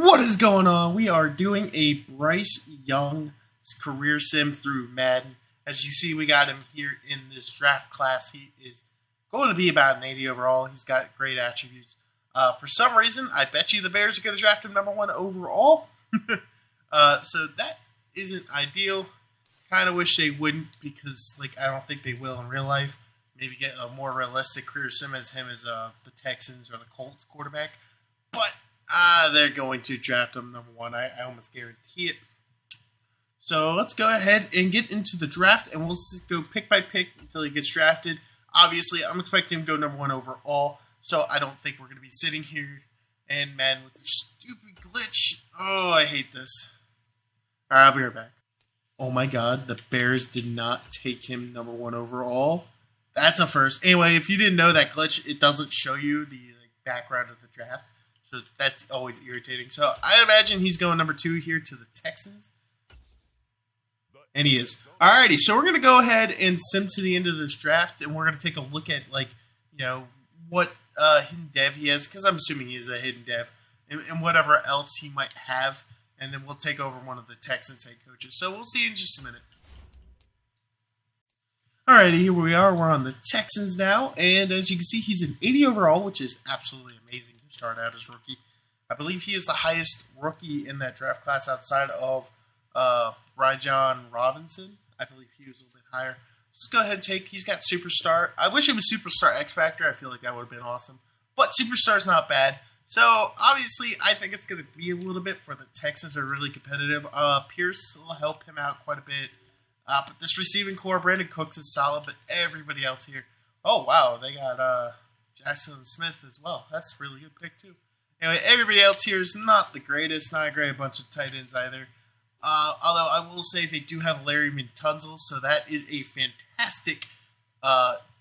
What is going on? We are doing a Bryce Young career sim through Madden. As you see, we got him here in this draft class. He is going to be about an 80 overall. He's got great attributes. For some reason, I bet you the Bears are going to draft him number 1 overall. So that isn't ideal. Kind of wish they wouldn't because I don't think they will in real life. Maybe get a more realistic career sim as him as the Texans or the Colts quarterback. But they're going to draft him number 1. I almost guarantee it. So let's go ahead and get into the draft, and we'll just go pick by pick until he gets drafted. Obviously, I'm expecting him to go number 1 overall, so I don't think we're going to be sitting here and Madden with this stupid glitch. Oh, I hate this. All right, I'll be right back. Oh my God, the Bears did not take him number 1 overall. That's a first. Anyway, if you didn't know that glitch, it doesn't show you the background of the draft. So that's always irritating. So I imagine he's going number 2 here to the Texans. And he is. Alrighty, so we're going to go ahead and sim to the end of this draft, and we're going to take a look at, what hidden dev he has, because I'm assuming he is a hidden dev, and whatever else he might have, and then we'll take over one of the Texans head coaches. So we'll see in just a minute. Alrighty, here we are. We're on the Texans now, and as you can see, he's an 80 overall, which is absolutely amazing to start out as rookie. I believe he is the highest rookie in that draft class outside of Rajon Robinson. I believe he was a little bit higher. Just go ahead and take. He's got Superstar. I wish it was Superstar X Factor. I feel like that would have been awesome. But Superstar's not bad. So, obviously, I think it's going to be a little bit for the Texans are really competitive. Pierce will help him out quite a bit. But this receiving core, Brandon Cooks is solid, but everybody else here. Oh, wow. They got Jackson Smith as well. That's a really good pick, too. Anyway, everybody else here is not the greatest. Not a great bunch of tight ends either. Although I will say they do have Larry Tunzel, so that is a fantastic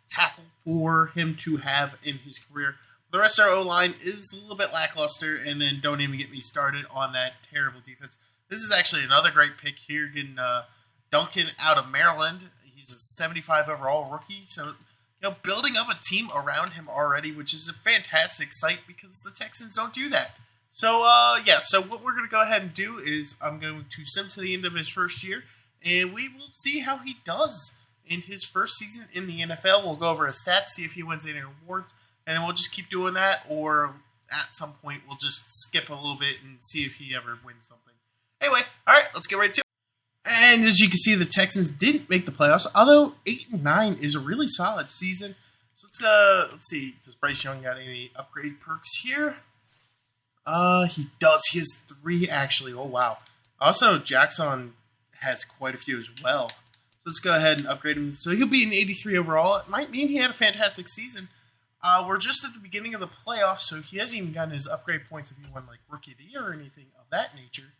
tackle for him to have in his career. The rest of our O-line is a little bit lackluster, and then don't even get me started on that terrible defense. This is actually another great pick here, getting Duncan out of Maryland. He's a 75 overall rookie, so building up a team around him already, which is a fantastic sight because the Texans don't do that. So, so what we're going to go ahead and do is I'm going to sim to the end of his first year, and we will see how he does in his first season in the NFL. We'll go over his stats, see if he wins any awards, and then we'll just keep doing that, or at some point we'll just skip a little bit and see if he ever wins something. Anyway, all right, let's get right to it. And as you can see, the Texans didn't make the playoffs, although 8-9 is a really solid season. So let's see, does Bryce Young got any upgrade perks here? He does. He has 3, actually. Oh, wow. Also, Jackson has quite a few as well. So let's go ahead and upgrade him. So he'll be an 83 overall. It might mean he had a fantastic season. We're just at the beginning of the playoffs, so he hasn't even gotten his upgrade points if he won, Rookie of the Year or anything of that nature.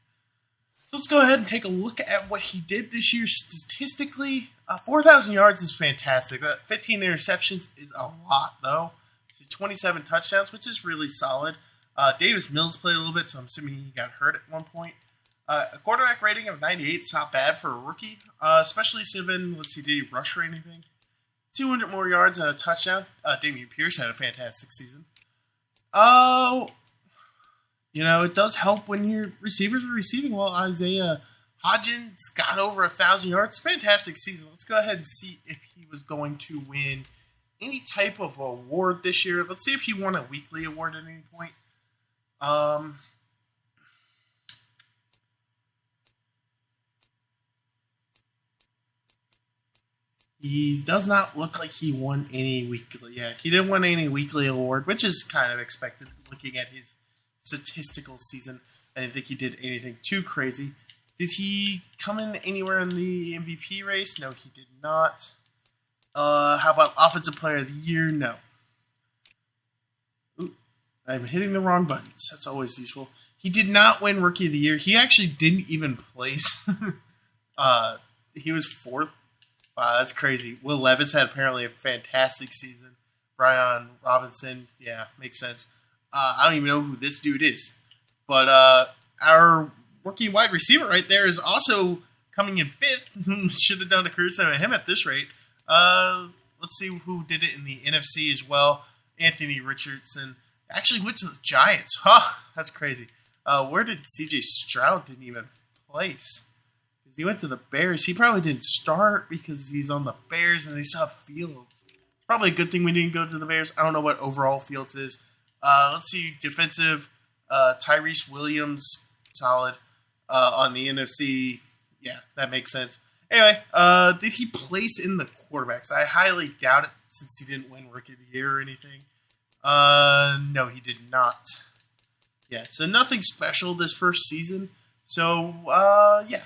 So let's go ahead and take a look at what he did this year statistically. 4,000 yards is fantastic. 15 interceptions is a lot, though. So 27 touchdowns, which is really solid. Davis Mills played a little bit, so I'm assuming he got hurt at one point. A quarterback rating of 98 is not bad for a rookie, especially given, let's see, did he rush for anything? 200 more yards and a touchdown. Dameon Pierce had a fantastic season. It does help when your receivers are receiving well. Isaiah Hodgins got over 1,000 yards. Fantastic season. Let's go ahead and see if he was going to win any type of award this year. Let's see if he won a weekly award at any point. He does not look like he won any weekly. Yeah, he didn't win any weekly award, which is kind of expected looking at his statistical season. I didn't think he did anything too crazy. Did he come in anywhere in the MVP race? No, he did not. How about Offensive Player of the Year? No. I'm hitting the wrong buttons. That's always useful. He did not win Rookie of the Year. He actually didn't even place. He was 4th. Wow, that's crazy. Will Levis had apparently a fantastic season. Rajon Robinson, yeah, makes sense. I don't even know who this dude is. But our rookie wide receiver right there is also coming in 5th. Should have done a career set with him at this rate. Let's see who did it in the NFC as well. Anthony Richardson. Actually went to the Giants. Huh, that's crazy. Where did CJ Stroud didn't even place? Because he went to the Bears. He probably didn't start because he's on the Bears and they saw Fields. Probably a good thing we didn't go to the Bears. I don't know what overall Fields is. Let's see, defensive, Tyrese Williams, solid. On the NFC, yeah, that makes sense. Anyway, did he place in the quarterbacks? I highly doubt it since he didn't win Rookie of the Year or anything. No, he did not. Yeah, so nothing special this first season. So, yeah.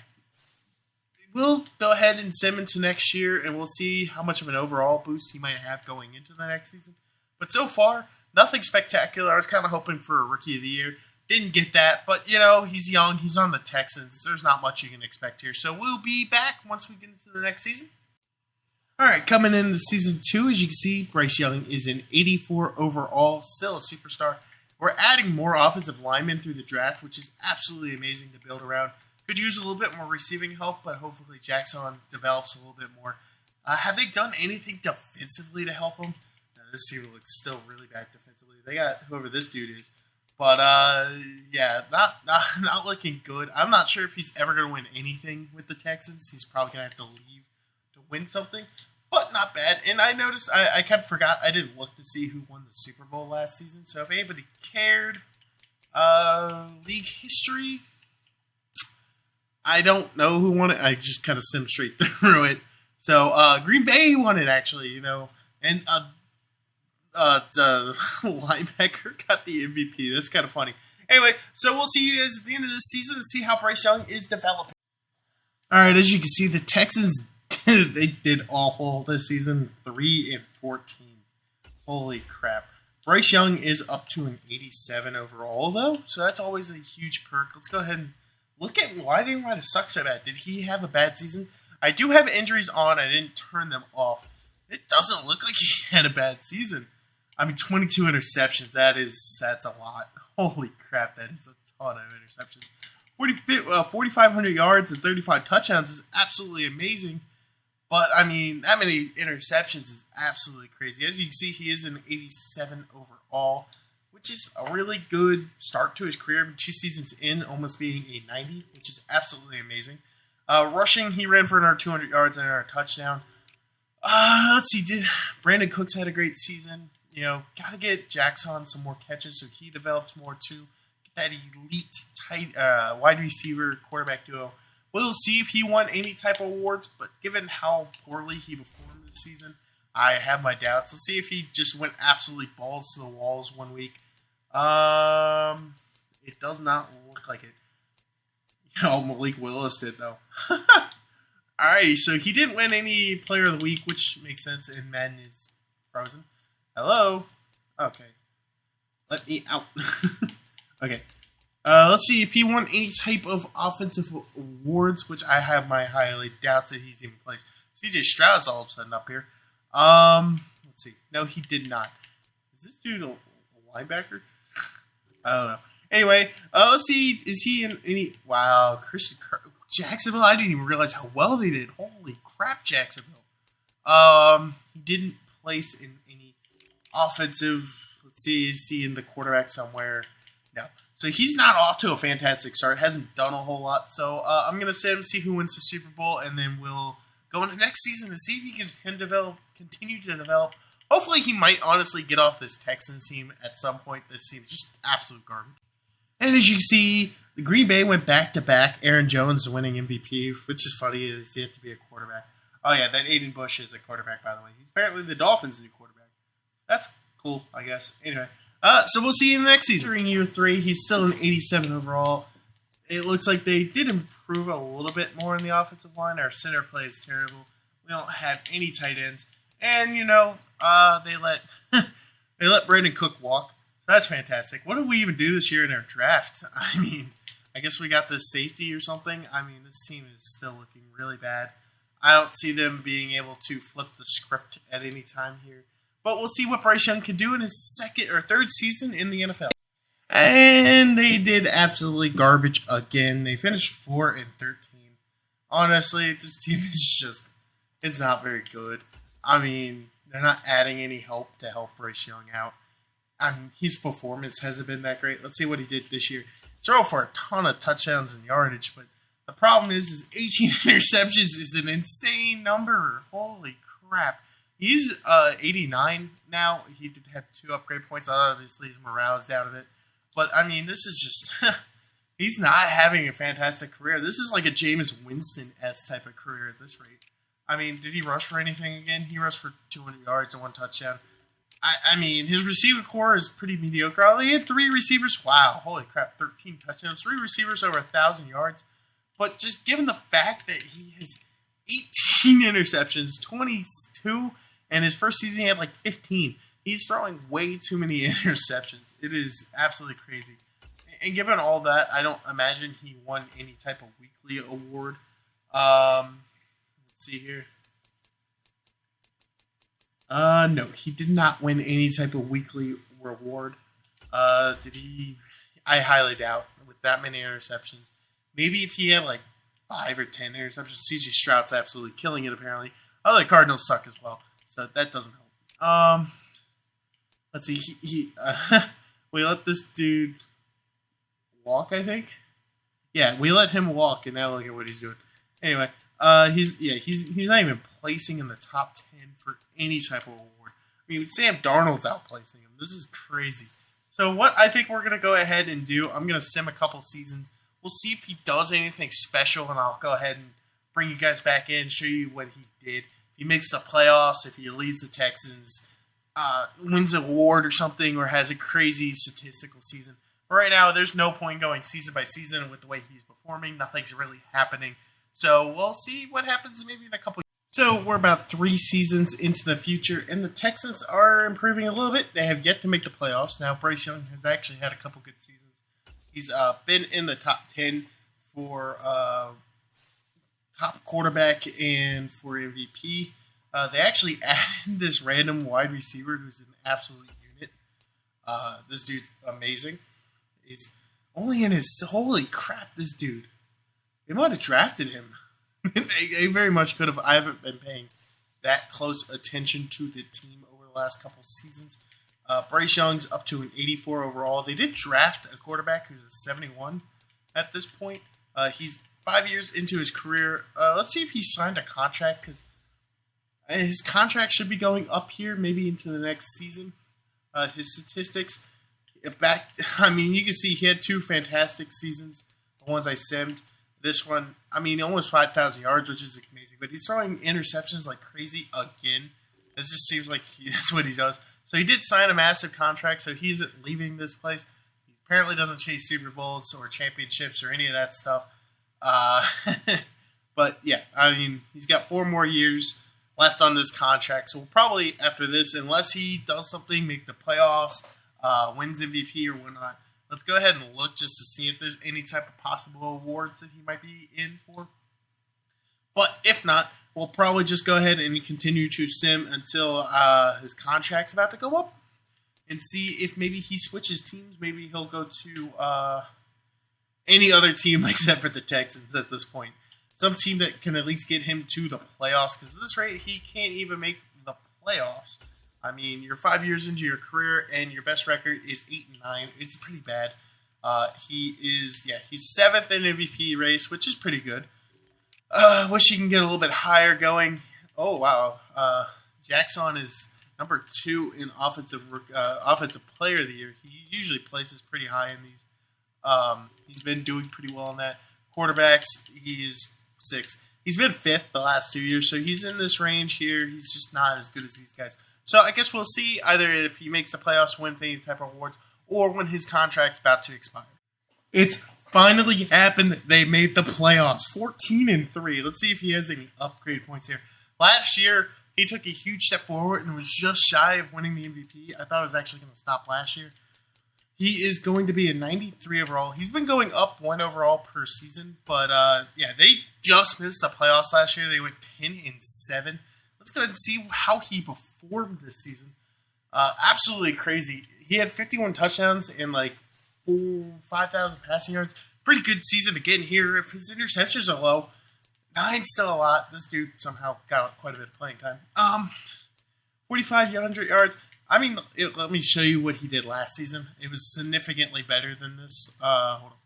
We'll go ahead and send him to next year, and we'll see how much of an overall boost he might have going into the next season. But so far, nothing spectacular. I was kind of hoping for a Rookie of the Year. Didn't get that, but, he's young. He's on the Texans. There's not much you can expect here. So we'll be back once we get into the next season. All right, coming into Season 2, as you can see, Bryce Young is an 84 overall, still a superstar. We're adding more offensive linemen through the draft, which is absolutely amazing to build around. Could use a little bit more receiving help, but hopefully Jackson develops a little bit more. Have they done anything defensively to help him? No, this team looks still really bad defensively. They got whoever this dude is. But, yeah, not looking good. I'm not sure if he's ever going to win anything with the Texans. He's probably going to have to leave to win something. But not bad. And I noticed, I kind of forgot, I didn't look to see who won the Super Bowl last season. So if anybody cared, league history, I don't know who won it. I just kind of simmed straight through it. So Green Bay won it, actually, And the linebacker got the MVP. That's kind of funny. Anyway, so we'll see you guys at the end of this season and see how Bryce Young is developing. All right, as you can see, the Texans, they did awful this season, 3-14. Holy crap. Bryce Young is up to an 87 overall, though, so that's always a huge perk. Let's go ahead and look at why they might have sucked so bad. Did he have a bad season? I do have injuries on. I didn't turn them off. It doesn't look like he had a bad season. 22 interceptions. That's a lot. Holy crap, that is a ton of interceptions. 4,500 yards and 35 touchdowns is absolutely amazing. But, that many interceptions is absolutely crazy. As you can see, he is an 87 overall, which is a really good start to his career. 2 seasons in, almost being a 90, which is absolutely amazing. Rushing, he ran for another 200 yards and another touchdown. Let's see, Brandon Cooks had a great season. Got to get Jackson some more catches so he develops more too. Get that elite tight wide receiver quarterback duo. We'll see if he won any type of awards, but given how poorly he performed this season, I have my doubts. Let's see if he just went absolutely balls to the walls one week. It does not look like it. Malik Willis did, though. Alright, so he didn't win any Player of the Week, which makes sense, and Madden is frozen. Hello? Okay. Let me out. Okay. Let's see if he won any type of offensive awards, which I have my highly doubts that he's even placed. CJ Stroud's all of a sudden up here. Let's see. No, he did not. Is this dude a linebacker? I don't know. Anyway, let's see. Is he in any... Wow, Jacksonville, I didn't even realize how well they did. Holy crap, Jacksonville. He didn't place in any offensive... Let's see, is he in the quarterback somewhere? No. So he's not off to a fantastic start. Hasn't done a whole lot. So I'm going to send him, see who wins the Super Bowl, and then we'll go into next season to see if he can continue to develop. Hopefully he might honestly get off this Texans team at some point. This team is just absolute garbage. And as you see, the Green Bay went back-to-back. Aaron Jones winning MVP, which is funny. Is he has to be a quarterback. Oh, yeah, that Aiden Bush is a quarterback, by the way. He's apparently the Dolphins' new quarterback. That's cool, I guess. Anyway, so we'll see you in the next season. During year 3, he's still an 87 overall. It looks like they did improve a little bit more in the offensive line. Our center play is terrible. We don't have any tight ends. And, they let they let Brandon Cook walk. That's fantastic. What did we even do this year in our draft? I guess we got this safety or something. This team is still looking really bad. I don't see them being able to flip the script at any time here. But we'll see what Bryce Young can do in his second or third season in the NFL. And they did absolutely garbage again. They finished 4-13. Honestly, this team is just, it's not very good. They're not adding any help to help Bryce Young out. His performance hasn't been that great. Let's see what he did this year. throw for a ton of touchdowns and yardage, but the problem is 18 interceptions is an insane number. Holy crap. He's 89 now. He did have 2 upgrade points. Obviously, his morale is down a bit. But, I mean, this is just... he's not having a fantastic career. This is like a Jameis Winston-esque type of career at this rate. I mean, did he rush for anything again? He rushed for 200 yards and 1 touchdown. I mean, his receiver core is pretty mediocre. Oh, he had 3 receivers. Wow, holy crap, 13 touchdowns. 3 receivers over 1,000 yards. But just given the fact that he has 18 interceptions, 22, and his first season he had like 15. He's throwing way too many interceptions. It is absolutely crazy. And given all that, I don't imagine he won any type of weekly award. Let's see here. No, he did not win any type of weekly reward. Did he? I highly doubt with that many interceptions. Maybe if he had like 5 or 10 interceptions. C.J. Stroud's absolutely killing it, apparently. Other Cardinals suck as well, so that doesn't help. Let's see. We let this dude walk, I think. Yeah, we let him walk, and now look at what he's doing. Anyway, he's not even placing in the top 10 for any type of award. I mean, Sam Darnold's outplacing him. This is crazy. So what I think we're going to go ahead and do, I'm going to sim a couple seasons. We'll see if he does anything special, and I'll go ahead and bring you guys back in, show you what he did. If he makes the playoffs, if he leads the Texans, wins an award or something, or has a crazy statistical season. But right now, there's no point going season by season with the way he's performing. Nothing's really happening. So we'll see what happens maybe in a couple years. So we're about 3 seasons into the future, and the Texans are improving a little bit. They have yet to make the playoffs. Now, Bryce Young has actually had a couple good seasons. He's been in the top 10 for top quarterback and for MVP. They actually added this random wide receiver who's an absolute unit. This dude's amazing. He's only in his... Holy crap, this dude. They might have drafted him. they very much could have. I haven't been paying that close attention to the team over the last couple seasons. Bryce Young's up to an 84 overall. They did draft a quarterback who's a 71 at this point. He's 5 years into his career. Let's see if he signed a contract, because his contract should be going up here, maybe into the next season. His statistics, you can see he had 2 fantastic seasons. The ones I simmed. This one, almost 5,000 yards, which is amazing. But he's throwing interceptions like crazy again. It just seems like that's what he does. So he did sign a massive contract, so he isn't leaving this place. He apparently doesn't chase Super Bowls or championships or any of that stuff. But, yeah, he's got 4 more years left on this contract. So we'll probably, after this, unless he does something, make the playoffs, wins MVP or whatnot, let's go ahead and look just to see if there's any type of possible awards that he might be in for. But if not, we'll probably just go ahead and continue to sim until his contract's about to go up and see if maybe he switches teams. Maybe he'll go to any other team except for the Texans at this point. Some team that can at least get him to the playoffs, because at this rate, he can't even make the playoffs. You're 5 years into your career, and your best record is 8-9. It's pretty bad. He's 7th in MVP race, which is pretty good. Wish he can get a little bit higher going. Oh, wow. Jackson is number 2 in offensive player of the year. He usually places pretty high in these. He's been doing pretty well in that. Quarterbacks, he is 6th. He's been 5th the last 2 years, so he's in this range here. He's just not as good as these guys. So I guess we'll see either if he makes the playoffs, win any type of awards, or when his contract's about to expire. It's finally happened. They made the playoffs. 14-3. Let's see if he has any upgrade points here. Last year, he took a huge step forward and was just shy of winning the MVP. I thought it was actually going to stop last year. He is going to be a 93 overall. He's been going up 1 overall per season, but they just missed the playoffs last year. They went 10-7. Let's go ahead and see how he performed this season. Absolutely crazy. He had 51 touchdowns and 5,000 passing yards. Pretty good season to get in here. If his interceptions are low, 9's still a lot. This dude somehow got quite a bit of playing time. 4,500 yards. Let me show you what he did last season. It was significantly better than this. Hold on.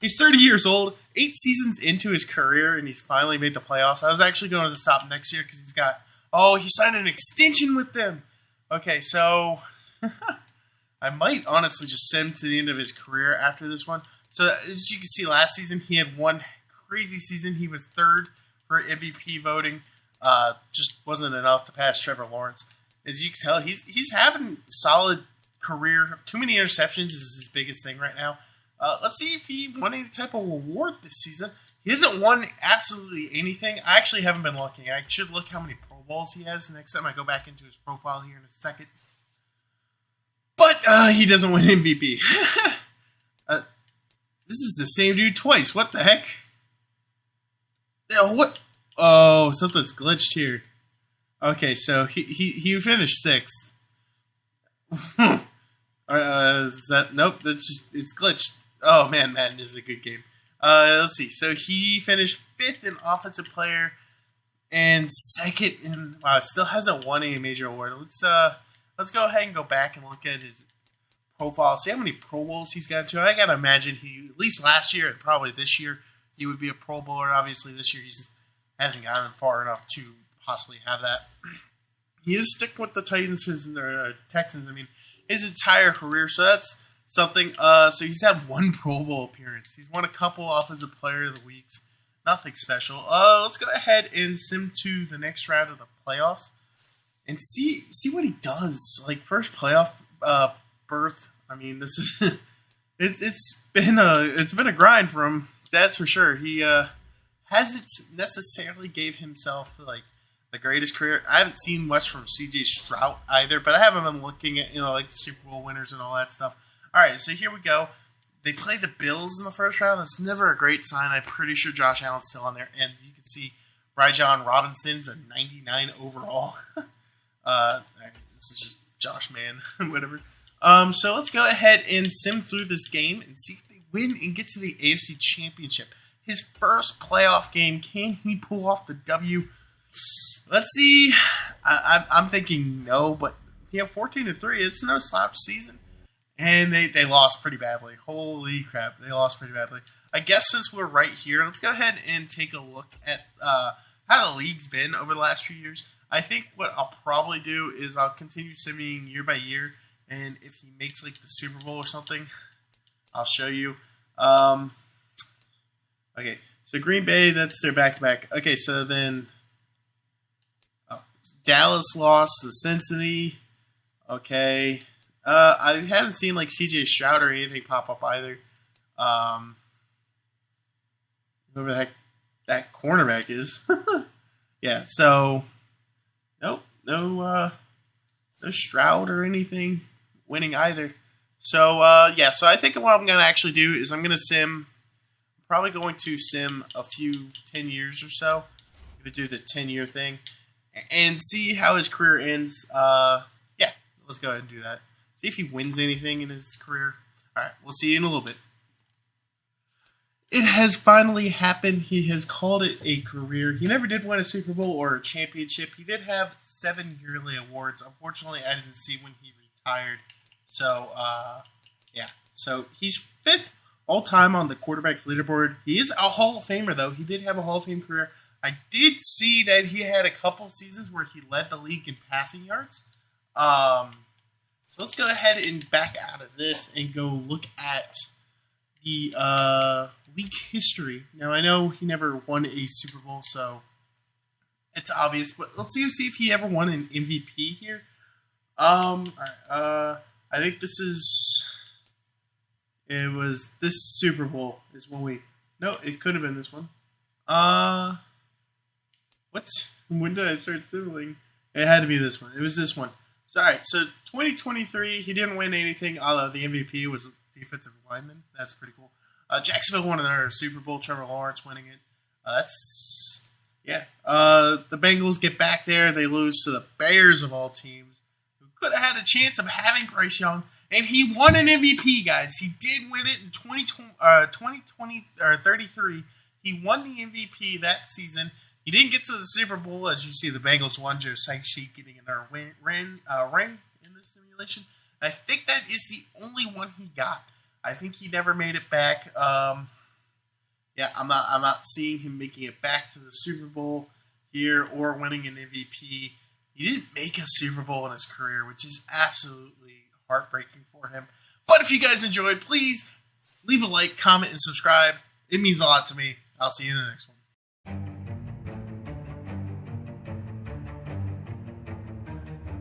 He's 30 years old, 8 seasons into his career, and he's finally made the playoffs. I was actually going to stop next year because he signed an extension with them. Okay, so I might honestly just send him to the end of his career after this one. So as you can see, last season he had one crazy season. He was third for MVP voting. Just wasn't enough to pass Trevor Lawrence. As you can tell, he's having a solid career. Too many interceptions is his biggest thing right now. Let's see if he won any type of award this season. He hasn't won absolutely anything. I actually haven't been looking. I should look how many Pro Bowls he has next time I go back into his profile here in a second. But he doesn't win MVP. This is the same dude twice. What the heck? What? Oh, something's glitched here. Okay, so he finished 6th. Is that nope? That's just it's glitched. Oh man, Madden is a good game. Let's see. So he finished 5th in offensive player and 2nd in. Wow, still hasn't won any major award. Let's go ahead and go back and look at his profile. See how many Pro Bowls he's got to. I gotta imagine he at least last year and probably this year he would be a Pro Bowler. Obviously, this year he hasn't gotten far enough to possibly have that. He is sticking with the Texans. I mean, his entire career. So that's something. So he's had 1 Pro Bowl appearance. He's won a couple Offensive Player of the Weeks. Nothing special. Let's go ahead and sim to the next round of the playoffs and see what he does. Like first playoff berth. I mean, this is it's been a grind for him. That's for sure. He hasn't necessarily gave himself like the greatest career. I haven't seen much from C.J. Stroud either, but I haven't been looking at like Super Bowl winners and all that stuff. All right, so here we go. They play the Bills in the first round. That's never a great sign. I'm pretty sure Josh Allen's still on there, and you can see Bijan Robinson's a 99 overall. This is just Josh, man, whatever. So let's go ahead and sim through this game and see if they win and get to the AFC Championship. His first playoff game, can he pull off the W? Let's see. I'm thinking no, but 14-3. It's no slouch season, and they lost pretty badly. Holy crap, they lost pretty badly. I guess since we're right here, let's go ahead and take a look at how the league's been over the last few years. I think what I'll probably do is I'll continue simming year by year, and if he makes like the Super Bowl or something, I'll show you. Okay, so Green Bay, that's their back-to-back. Okay, so then Dallas lost to Cincinnati. Okay. I haven't seen like C.J. Stroud or anything pop up either. Whoever the heck that cornerback is. Yeah, so no Stroud or anything winning either. So so I think what I'm going to actually do is I'm going to sim. Probably going to sim a few 10 years or so. I'm going to do the 10-year thing and see how his career ends. Let's go ahead and do that. See if he wins anything in his career. All right, we'll see you in a little bit. It has finally happened. He has called it a career. He never did win a Super Bowl or a championship. He did have 7 yearly awards. Unfortunately, I didn't see when he retired. So, So he's 5th all-time on the quarterback's leaderboard. He is a Hall of Famer, though. He did have a Hall of Fame career. I did see that he had a couple seasons where he led the league in passing yards. So let's go ahead and back out of this and go look at the league history. Now, I know he never won a Super Bowl, so it's obvious. But let's see if he ever won an MVP here. All right, I think this is... It was this Super Bowl is when we... No, it could have been this one. When did I start sibling? It had to be this one. It was this one. So, all right, so 2023, he didn't win anything, although the MVP was defensive lineman. That's pretty cool. Jacksonville won another Super Bowl, Trevor Lawrence winning it. The Bengals get back there. They lose to the Bears of all teams, who could have had a chance of having Bryce Young. And he won an MVP, guys. He did win it in 2033. He won the MVP that season. He didn't get to the Super Bowl. As you see, the Bengals won. Joe Sankey getting another ring in this simulation. I think that is the only one he got. I think he never made it back. yeah, I'm not seeing him making it back to the Super Bowl here or winning an MVP. He didn't make a Super Bowl in his career, which is absolutely heartbreaking for him. But if you guys enjoyed, please leave a like, comment, and subscribe. It means a lot to me. I'll see you in the next one.